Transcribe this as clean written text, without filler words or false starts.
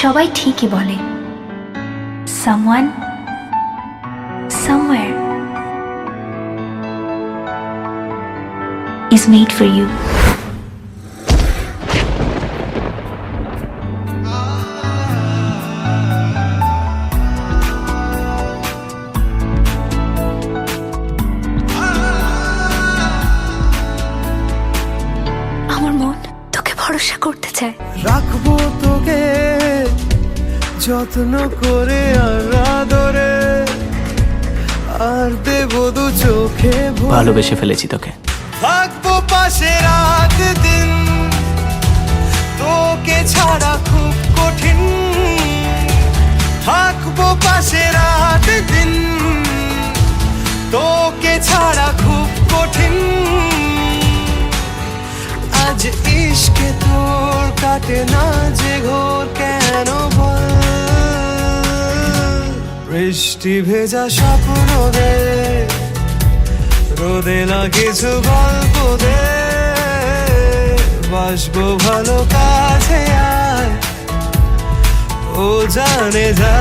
সবাই ঠিকই বলে someone somewhere is made for you. আমার মন তোকে ভরসা করতে চায়। রাখবো তোকে যত্ন করে আর আদরে, আর দেবো দু চোখে ভরে। ভালোবেসে ফেলেছি তোকে। থাকবো পাশে রাত দিন, তোকে ছাড়া খুব কঠিন। থাকবো পাশে রাত দিন, তোকে ছাড়া খুব কঠিন। আজ ইশকে তোর কাটে না যে ঘোর, কেন বল? বৃষ্টি ভেজা স্বপ্ন দে, রোদে না কিছু গল্প দে। বাসবো ভালো কাছে আয়, ও জানে যা